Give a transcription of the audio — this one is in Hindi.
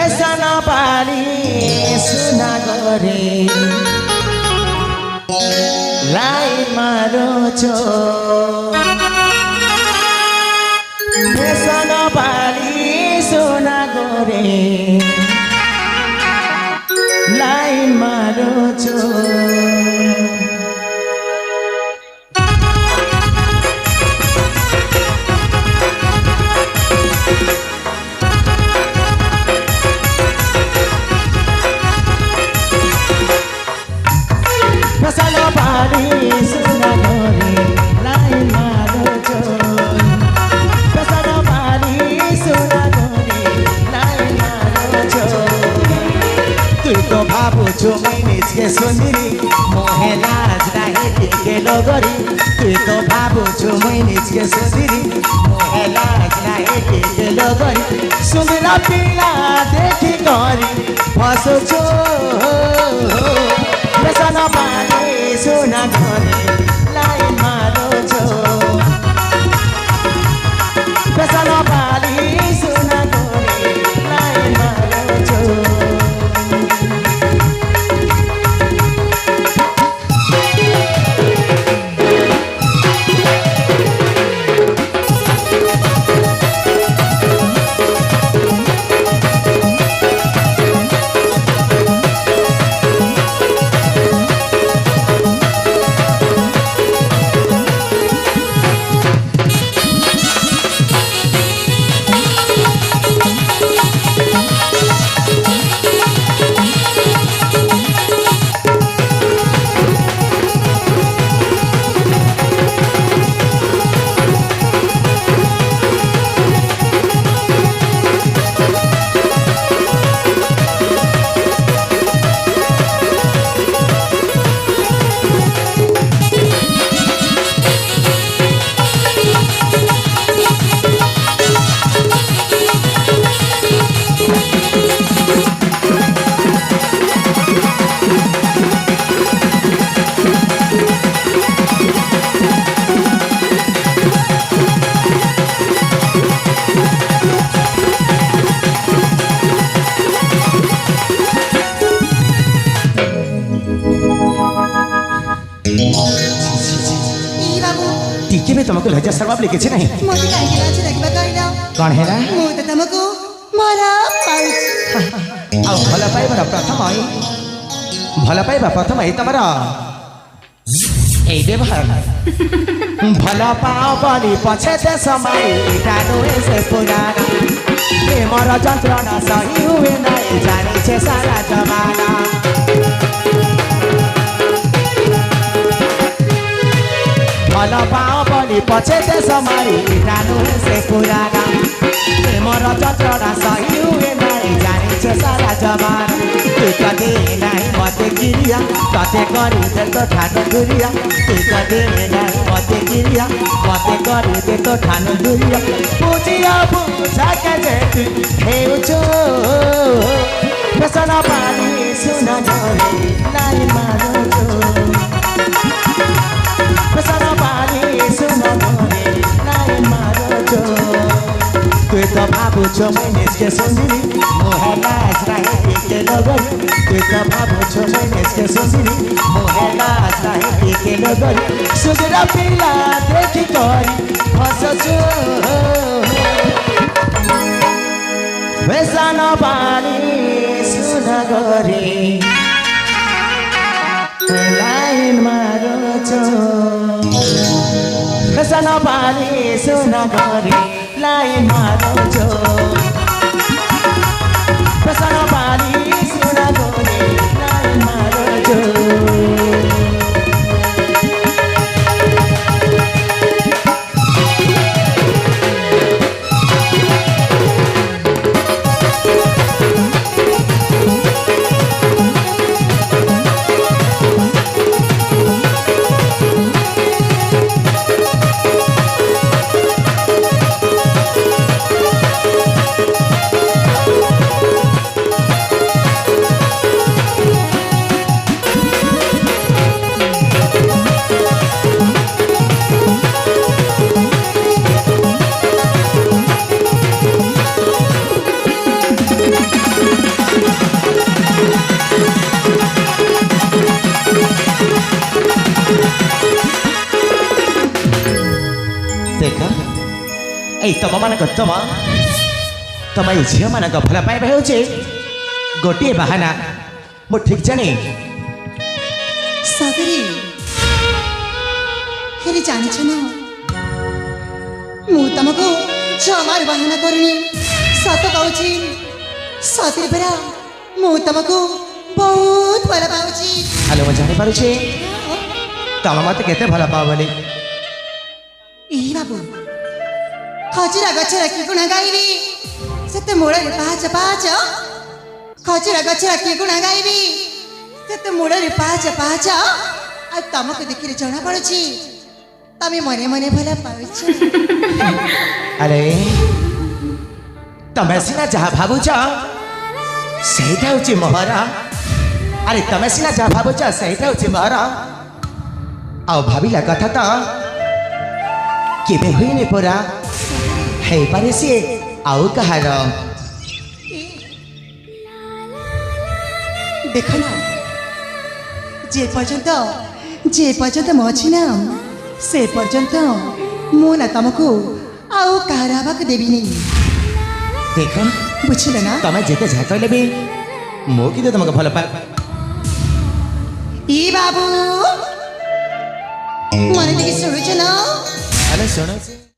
बेसन पानी सुना गरे लाई मारो छो बेसन पानी सुना गरे लाई मारो छो बेसन पानी सुना गरे लाई मारो छो बेसन पानी सुना गरे लाई मारो छो तुई तो भाबु छु मैनिज के सुंदरी मोहे लाज राहे के लगरी तुई तो भाबु छु मैनिज के सुंदरी मोहे लाज राहे के लगरी सुंदरा पिला देखि गरी फसो छो बेसन पानी सुना गरे लाई मारो छो बेसन पानी सुना गरे लाई मारो छो टीके में तुमको लज्जा शर्म लिखे नहीं मोती काहे लाज लगबा कहिला कौन है ना मु त तुमको मरा पाइछ आ भला पाइबा प्रथम आई भला पाइबा प्रथम आई तमरा ए व्यवहार भला पाओ बनी पछे ते समय डानो से पुराना प्रेमर जंत्रणा सही हुए नहीं जानी छे सारा जमाना भला पाओ बनी पछे ते समय डानो से पुराना प्रेमर जंत्रणा सही हुए नहीं जानी छे सारा जमाना तू कदे नहीं मते गिरिया तते करी दे तो ठान दुरिया तू कदे नहीं मते गिरिया मते करी दे तो ठान दुरिया पूजिया पूजा के दे तू हेउचो बेसन पानी सुना गरे लाई मारो छो बेसन पानी सुना गरे लाई मारो छो तुई तो भाबु छो मैनिज के सुंदरी मोहे लाज राहे के लगरी तुई तो भाबु छो मैनिज के सुंदरी मोहे लाज राहे के लगरी सुंदरा पिला देखि गरी फसो छो बेसन पानी सुना गरे लाई मारो छो बेसन पानी सुना गरे लाई मारो छो बेसन पानी सुना गरे लाई मारो छो ତମ ଏଇ ଝିଅମାନଙ୍କ ଭଲ ପାଇବା ହେଉଛି ଗୋଟିଏ ବାହାନା। ମୁଁ ଠିକ୍ ଜାଣେ। ସାଗରୀ ହେଲେ ଜାଣିଛ ନା ମୁଁ ତମକୁ ଜମାରୁ ବାହାନା କରୁନି, ସତ କହୁଛି। ସତରେ ପରା ମୁଁ ତମକୁ ବହୁତ ଭଲ ପାଉଛି। ହେଲେ ମୁଁ ଜାଣିପାରୁଛି ତମେ ମୋତେ କେତେ ଭଲ ପାଅ ବୋଲି। ଏଇ ବାବୁ ଖଜୁରା ଗଛର କି ଗୁଣ ଗାଇବି, ସେତେ ମୂଳରେ ପାହାଚ ପାହାଚ। ଖଜୁରା ଗଛର କି ଗୁଣ ଗାଇବି, ସେତେ ମୂଳରେ ପାହାଚ ପାହାଚ। ଆଉ ତମକୁ ଦେଖିଲେ ଜଣା ପଡୁଛି ତମେ ମନେ ମନେ ଭଲ ପାଉଛ। ଆରେ ତମେ ସିନା ଯାହା ଭାବୁଛ ସେଇଟା ହେଉଛି ମୋହର। ଆରେ ତମେ ସିନା ଯାହା ଭାବୁଛ ସେଇଟା ହେଉଛି ମୋହର। ଆଉ ଭାବିଲା କଥା ତ କେବେ ହୁଏନି ପରା, ହେଇପାରେ ସିଏ ଆଉ କାହାର। ଦେଖ ନା যে পর্যন্ত ମୁଁ ଅଛି ନା ସେ ପର୍ଯ୍ୟନ୍ତ ମୁଁ ନା ତମକୁ ଆଉ କାହାର ହେବାକୁ ଦେବିନି। ଦେଖ ବୁଝିଲ ନା? ତମେ ଯେତେ ଯାହା କହିଲେ ବି ମୁଁ କିନ୍ତୁ ତମକୁ ଭଲ ପାଏ। ଇ ବାବୁ ମନେ ଟିକେ ଶୁଣୁଛ ନା? ଆରେ ଶୁଣୁଛି।